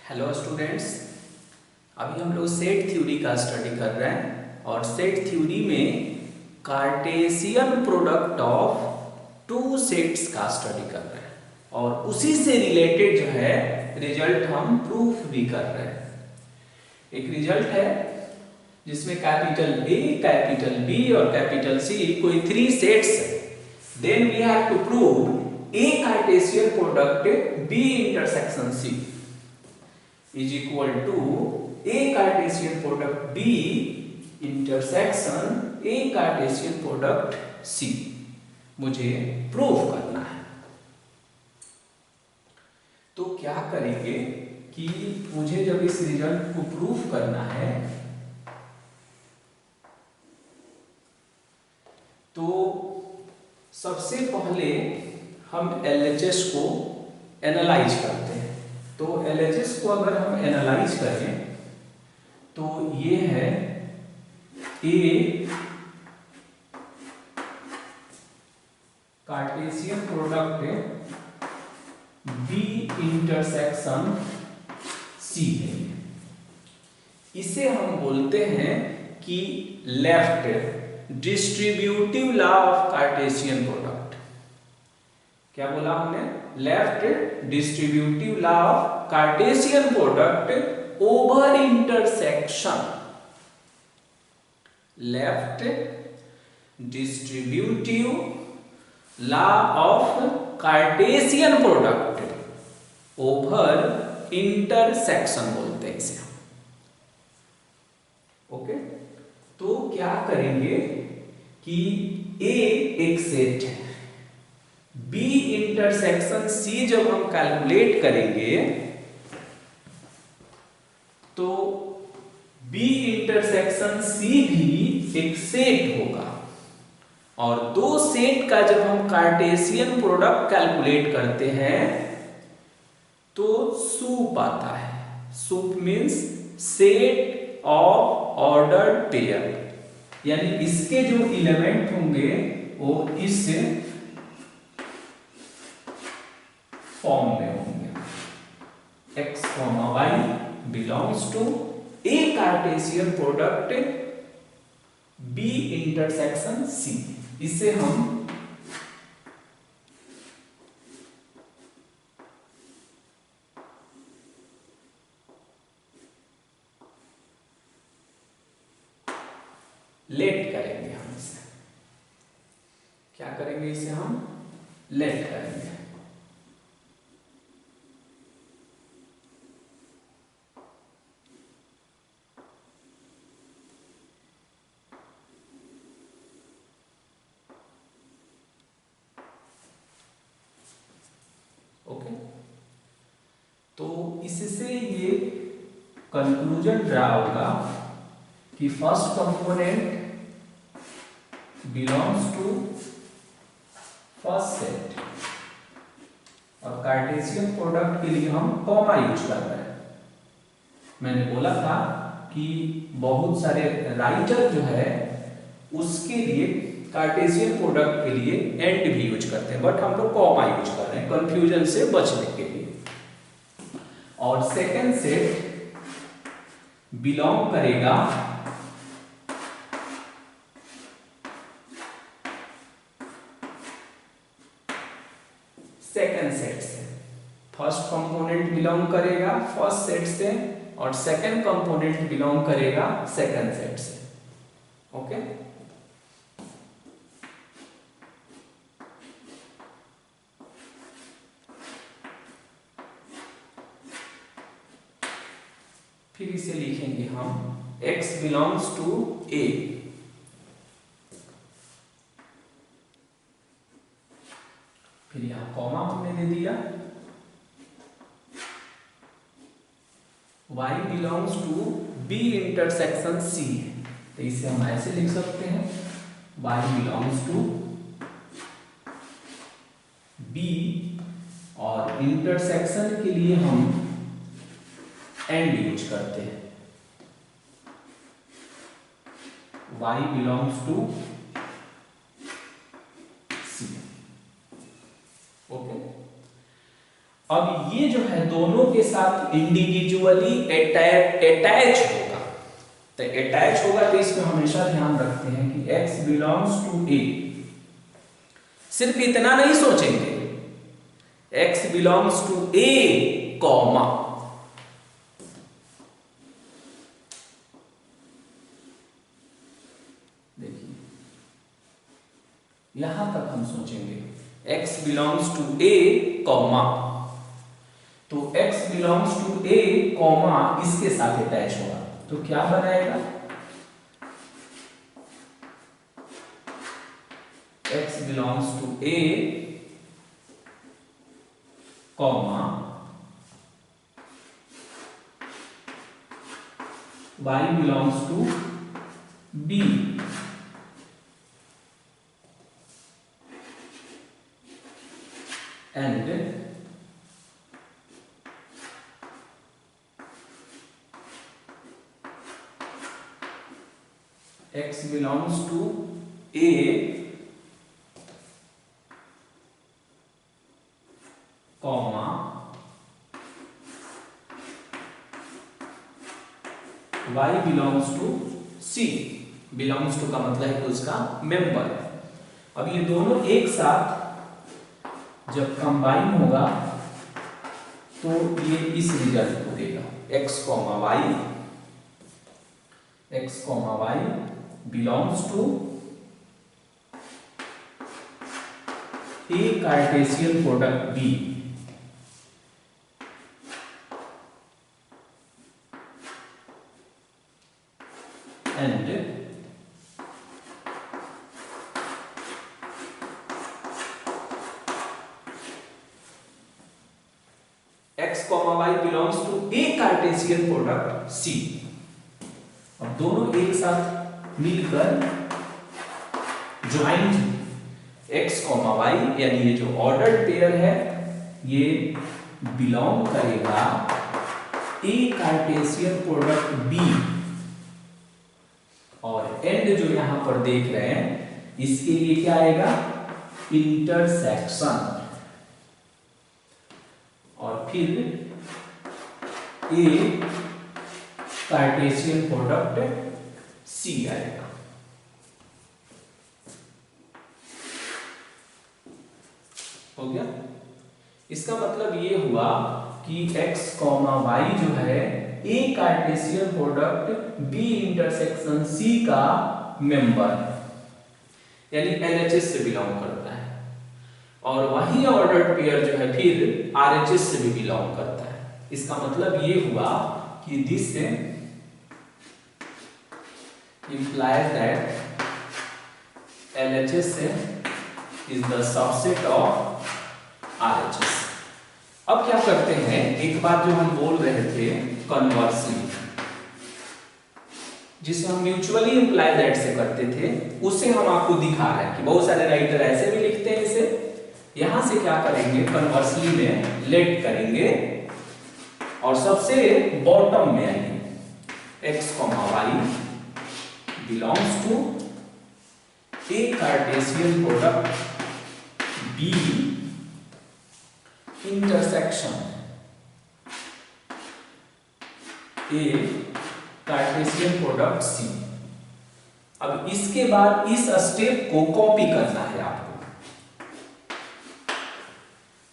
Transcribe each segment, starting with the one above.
Hello students. अभी हम लोग सेट थ्योरी का स्टडी कर रहे हैं और सेट थ्योरी में Cartesian product of two sets का स्टडी कर रहे हैं और उसी से रिलेटेड जो है रिजल्ट हम प्रूफ भी कर रहे हैं। एक रिजल्ट है जिसमें कैपिटल ए, कैपिटल बी और कैपिटल सी कोई थ्री सेट्स है। Then we have to prove A Cartesian product B intersection C is equal to A Cartesian product B intersection A Cartesian product C। मुझे proof करना है। तो क्या करेंगे कि मुझे जब इस रिजल्ट को प्रूफ करना है तो सबसे पहले हम LHS को एनालाइज करते हैं। तो LHS को अगर हम एनालाइज करें तो ये है A Cartesian product B intersection C है। इसे हम बोलते हैं कि left distributive law of Cartesian product. क्या बोला हमने? Left distributive law of Cartesian product over intersection. Left distributive law of Cartesian product over intersection बोलते हैं इसे। ओके, तो क्या करेंगे कि ए एक सेट है, बी इंटरसेक्शन सी जब हम कैलकुलेट करेंगे तो बी इंटरसेक्शन सी भी एक सेट होगा और दो सेट का जब हम कार्टेशियन प्रोडक्ट कैलकुलेट करते हैं तो सूप आता है। Soup means set of ordered pair, यानी इसके जो एलिमेंट होंगे वो इस फॉर्म में होंगे। x, y belongs to A Cartesian product B intersection C. इसे हम लेट करेंगे। हम इसे क्या करेंगे? इसे हम लेट करेंगे। ओके, तो इससे ये कंक्लूजन ड्रा होगा कि first component belongs to first set और कार्टेशियन प्रोडक्ट के लिए हम कॉमा यूज कर रहे हैं। मैंने बोला था कि बहुत सारे राइटर जो है उसके लिए कार्टेशियन प्रोडक्ट के लिए एंड भी यूज करते हैं, बट हम लोग कॉमा यूज कर रहे हैं कंफ्यूजन से बचने के लिए। और सेकंड सेट बिलोंग करेगा सेकंड सेट से। फर्स्ट कंपोनेंट बिलोंग करेगा फर्स्ट सेट से और सेकंड कंपोनेंट बिलोंग करेगा सेकंड सेट से। ओके, फिर इसे लिखेंगे हम x बिलोंग्स टू a। फिर यहां कॉमा हमने दे दिया। y belongs to b intersection c है, तो इसे हम ऐसे लिख सकते हैं y बिलोंग्स टू b और इंटरसेक्शन के लिए हम एंड यूज करते हैं। y belongs to c। Okay, अब ये जो है दोनों के साथ इंडिविजुअली अटैच होगा। तो अटैच होगा तो इसमें हमेशा ध्यान रखते हैं कि x बिलोंग्स टू ए। सिर्फ इतना नहीं सोचेंगे, x belongs to A comma, देखिए यहां तक हम सोचेंगे x belongs to A comma, तो x belongs to A comma इसके साथ अटैच होगा तो क्या बनाएगा, x belongs to A comma y belongs to b, and x belongs to a comma y belongs to c। belongs to का मतलब है कि उसका मेंबर। अब ये दोनों एक साथ जब कंबाइन होगा तो ये इस रिजल्ट को देगा, x comma y belongs to A Cartesian product B and x, y belongs to a Cartesian product C। अब दोनों एक साथ मिलकर ज्वाइंट x, y यानी ये जो ऑर्डर्ड पेयर है ये बिलोंग करेगा a कार्टेशियन प्रोडक्ट B, और एंड जो यहां पर देख रहे हैं इसके लिए क्या आएगा, इंटरसेक्शन, और फिर ए कार्टेशियन प्रोडक्ट C आएगा। हो गया। इसका मतलब ये हुआ कि x, y जो है A Cartesian product B intersection C का मेंबर यानी LHS से बिलोंग करता है, और वही ऑर्डर्ड पेयर जो है फिर RHS से भी बिलोंग करता है। इसका मतलब ये हुआ कि this implies that LHS is the subset of RHS। अब क्या करते हैं, एक बात जो हम बोल रहे थे कन्वर्सली, जिसे हम म्यूचुअली इंप्लाई दैट से करते थे, उसे हम आपको दिखा रहे हैं कि बहुत सारे राइटर ऐसे भी लिखते हैं इसे। यहां से क्या करेंगे, कन्वर्सली में लेट करेंगे और सबसे बॉटम में आएंगे x, y belongs to A Cartesian product B intersection A Cartesian product C। अब इसके बाद इस स्टेप को कॉपी करना है आपको,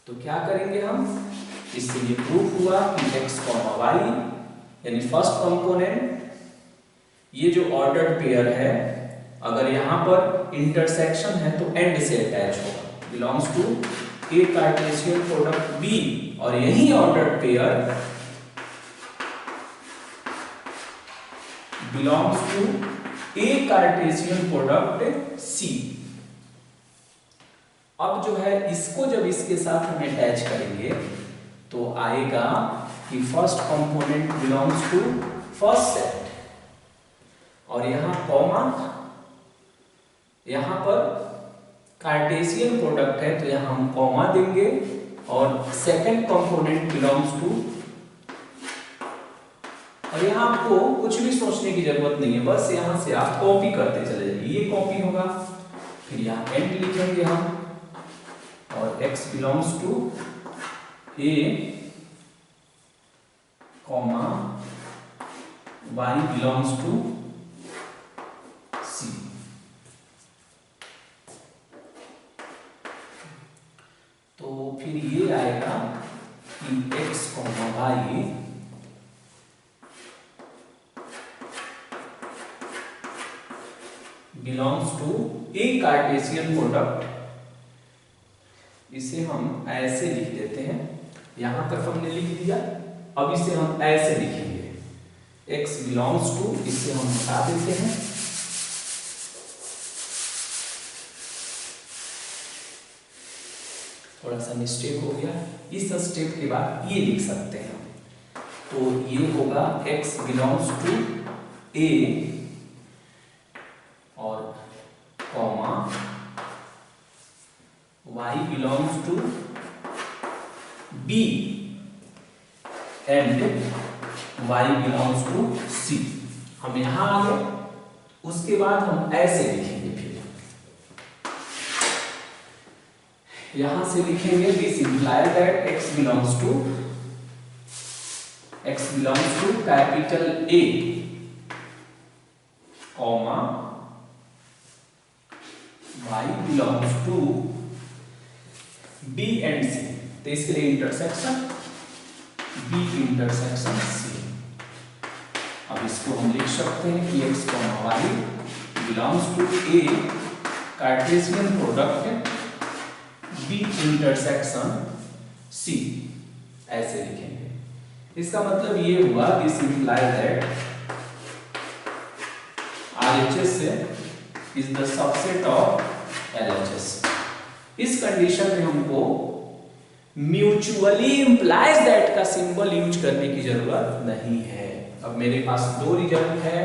तो क्या करेंगे हम, इससे ये प्रूफ हुआ कि x, y यानी फर्स्ट कंपोनेंट ये जो ऑर्डर्ड पेयर है अगर यहां पर इंटरसेक्शन है तो एंड से अटैच होगा, belongs to A Cartesian product B, और यही ordered pair belongs to A Cartesian product C। अब जो है इसको जब इसके साथ हम अटैच करेंगे तो आएगा कि first component belongs to first set, और यहां कॉमा, यहां पर कार्टेशियन प्रोडक्ट है तो यहां हम कॉमा देंगे, और सेकंड कंपोनेंट बिलोंग्स टू, और यहां आपको कुछ भी सोचने की जरूरत नहीं है, बस यहां से आप कॉपी करते चले जाइए, ये कॉपी होगा, फिर यहां एंड लिखेंगे हम, और x belongs to A, y belongs to C। तो फिर ये आएगा कि x, y belongs to A Cartesian product. इसे हम ऐसे लिख देते हैं, यहां तरफ हमने लिख दिया, अब इसे हम ऐसे लिखेंगे, x बिलोंग्स टू, इसे हम हटा देते हैं, थोड़ा सा मिस्टेक हो गया। इस स्टेप के बाद ये लिख सकते हैं, तो ये होगा x बिलोंग्स टू A और comma y belongs to B and y belongs to C। हम यहां आ गए, उसके बाद हम ऐसे लिखेंगे, फिर यहां से लिखेंगे this implies that x belongs to capital A comma y belongs to B and C। तो इसके लिए इंटरसेक्शन B इंटरसेक्शन C। अब इसको हम लिख सकते हैं कि x comma y belongs to A Cartesian product B intersection C, ऐसे लिखेंगे। इसका मतलब ये हुआ this implies that RHS is the subset of LHS। इस कंडीशन में हमको म्यूचुअली इंप्लाइज दैट का सिंबल यूज करने की जरूरत नहीं है। अब मेरे पास दो रिजल्ट है,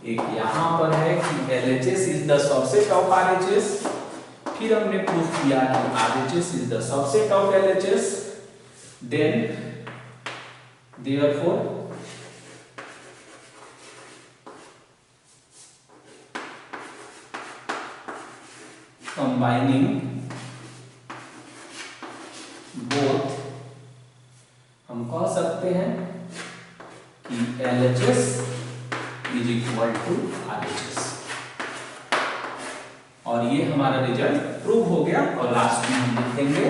एक यहां पर है कि LHS is the subset of RHS, फिर हमने प्रूफ किया कि RHS is the subset of LHS, then therefore combining both हम कह सकते हैं कि LHS is equal to RHS, और ये हमारा रिजल्ट प्रूव हो गया। और लास्ट में हम लिखेंगे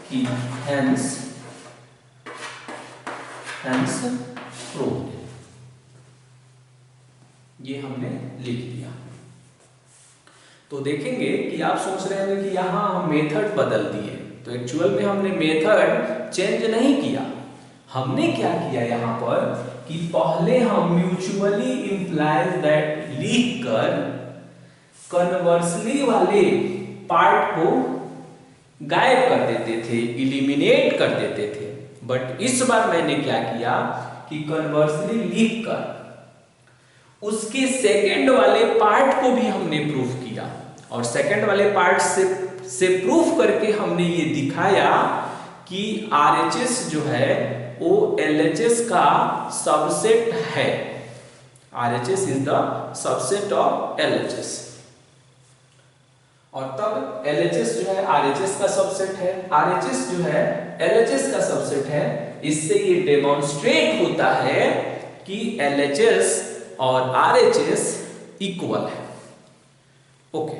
कि हेंस प्रूव्ड, ये हमने लिख दिया। तो देखेंगे कि आप सोच रहे हैं कि यहां हम मेथड बदल दिए, तो एक्चुअल में हमने मेथड चेंज नहीं किया। हमने क्या किया यहां पर कि पहले हम म्यूचुअली इंप्लाइज दैट लिखकर कन्वर्सली वाले पार्ट को गायब कर देते थे, इलिमिनेट कर देते थे। बट इस बार मैंने क्या किया कि कन्वर्सली लिखकर उसके सेकंड वाले पार्ट को भी हमने प्रूफ किया, और सेकंड वाले पार्ट से प्रूफ करके हमने ये दिखाया कि RHS जो है वो LHS का सबसेट है। RHS is the subset of LHS, और तब LHS जो है RHS का सबसेट है, RHS जो है LHS का सबसेट है। इससे ये डेमोन्स्ट्रेट होता है कि LHS और RHS इक्वल है। ओके।